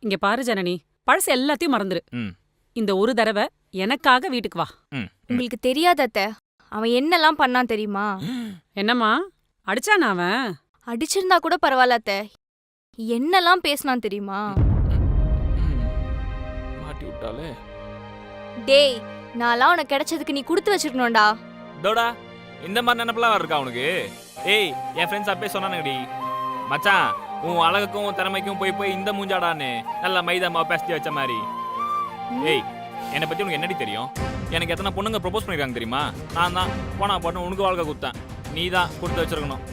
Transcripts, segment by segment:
இங்க பாரு ஜனனி, பழசு எல்லாத்தையும் மறந்துரு. ம். இந்த ஒரு தடவை எனக்காக வீட்டுக்கு வா. ம். உங்களுக்கு தெரியாத அத்தை, அவன் என்னெல்லாம் பண்ணான் தெரியுமா? என்னம்மா அடிச்சானா அவன்? அடிச்சிருந்தா கூட பரவாயில்ல அத்தை, என்னெல்லாம் பேசினான் தெரியுமா? மாட்டி விட்டாலே. டேய், நான்லாம் உனக்கு கிடைச்சதுக்கு நீ கொடுத்து வச்சிருக்கணும்டா. தோடா இந்த மாதிரி நினைப்பெல்லாம் இருக்கா உனக்கு? ஏய், என் ஃப்ரெண்ட்ஸ் அப்பே சொன்னானுங்கடி, மச்சான் உன் அழகுக்கும் உன் திறமைக்கும் போய் போய் இந்த மூஞ்சாடான்னு நல்லா மைதா மாவு பேசி வச்ச மாதிரி. ஏய், என்னை பத்தி உனக்கு என்னடி தெரியும்? எனக்கு எத்தனை பொண்ணுங்க ப்ரொபோஸ் பண்ணிருக்காங்க தெரியுமா? நான் தான் போனா போட்டு உனக்கு வாழ்க்கை கொடுத்தேன். நீ தான் கொடுத்து வச்சிருக்கணும்.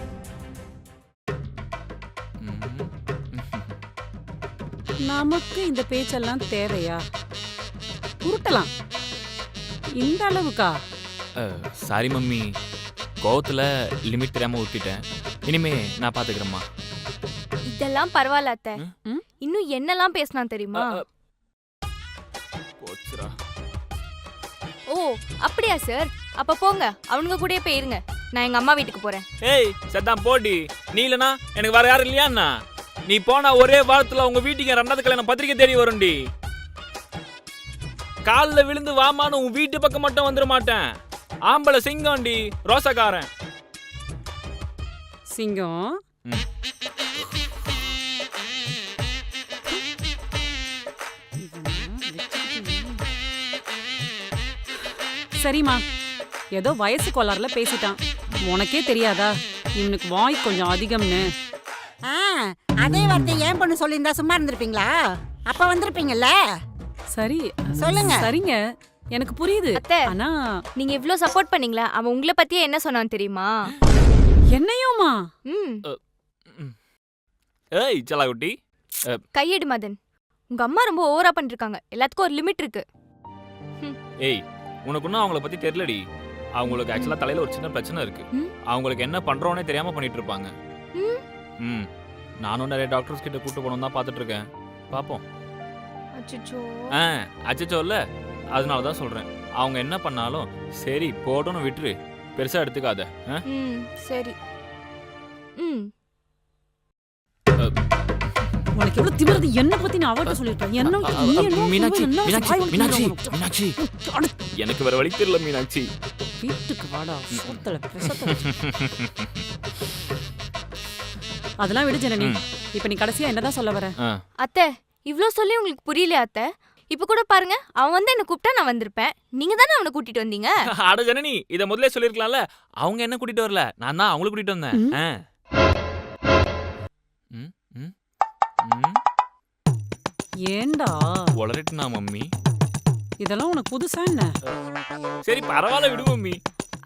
நமக்கு இந்த பேச்செல்லாம் தேவையா? உருட்டலாம். இந்த அளவுக்கா? சாரி மம்மி, கோவத்துல லிமிட் தெரியாம விட்டுட்டேன். இனிமே நான் பாத்துக்கிறேம்மா. இதெல்லாம் பரவாயில்ல அத்தை, ம்? இன்னும் என்னெல்லாம் பேசினான் தெரியுமா? போச்சுடா. ஓ அப்படியா சார், அப்ப போங்க, அவனுங்க கூடயே போயிருங்க. நான் எங்க அம்மா வீட்டுக்கு போறேன். ஏய் சத்தான் போடி, நீ இல்லனா எனக்கு வேற யாரும் இல்லையாண்ணா? நீ போனா ஒரே வாரத்துல உங்க வீட்டுக்கு என் 2வது கல்யாணம் பத்திரிக்கை தேடி வரும்டி. காலில் விழுந்து வாமான்னு உன் வீட்டு பக்கம் மட்டும் வந்துட மாட்டேன். ஆம்பளை சிங்கம்டி, ரோசக்காரன் சிங்கம். சரிம்மா, ஏதோ வயசு கோளாறுல பேசிட்டான். உனக்கே தெரியாதா இவனுக்கு வாய் கொஞ்சம் அதிகம்னு? அதே வார்த்தை ஏன் பொண்ணு சொல்லியிருந்தா சும்மா இருந்திருப்பீங்களா? அப்ப வந்திருப்பீங்கல்ல. சரி சொல்லுங்க. சரிங்க, எனக்கு புரியுது. அத்தை, ஆனா நீங்க இவ்ளோ சப்போர்ட் பண்ணீங்களா, அவன் உங்களை பத்தியே என்ன சொன்னான் தெரியுமா? என்னையுமா? ம். ஏய் சலாகுட்டி, கையெடு மதன், உங்க அம்மா ரொம்ப ஓவரா பண்ணிருக்காங்க. எல்லாத்துக்கும் ஒரு லிமிட் இருக்கு. ஏய் உனக்கு இன்னும் அவங்கள பத்தி தெரியலடி. அவங்களுக்கு ஆக்சுவலா தலையில ஒரு சின்ன பிரச்சனை இருக்கு. அவங்களுக்கு என்ன பண்றோன்னே தெரியாம பண்ணிட்டு இருப்பாங்க. ம், நானும் நிறைய டாக்டர்ஸ் கிட்ட கூட்டு போகணும் தான் பார்த்துட்டு இருக்கேன். பாப்போம். அச்சச்சோ. அச்சச்சோ இல்ல, அதனால தான் சொல்றேன். அவங்க என்ன பண்ணாலும் சரி போட்டோன்னு விட்டுரு, பெருசா எடுத்துக்காத. சரி. உனக்கு எவ்வளவு திமிருது? என்ன பத்தி நான் அவட்ட சொல்லிட்டேன். என்ன மீனாட்சி மீனாட்சி மீனாட்சி மீனாட்சி, எனக்கு வேற வழி தெரியல மீனாட்சி. வீட்டுக்கு வாடா, சோத்தல பிரசத்தல. அதெல்லாம் விடு ஜனனி. இப்ப நீ கடைசியா என்னதான் சொல்ல வர? அத்தை, இவ்ளோ சொல்லி உங்களுக்கு புரியலையா அத்தை? இப்ப கூட பாருங்க, அவன் வந்து என்ன கூப்பிட்டா நான் வந்திருப்பேன். நீங்க தானே அவனை கூட்டிட்டு வந்தீங்க. அட ஜனனி, இத முதல்ல சொல்லிருக்கலாம்ல. அவங்க என்ன கூட்டிட்டு வரல, நான் தான் அவங்கள கூட்டிட்டு வந்தேன். ஏண்டா உளறிட்டுனா மம்மி? இதெல்லாம் உனக்கு புதுசா என்ன? சரி பரவாயில்ல விடு மம்மி.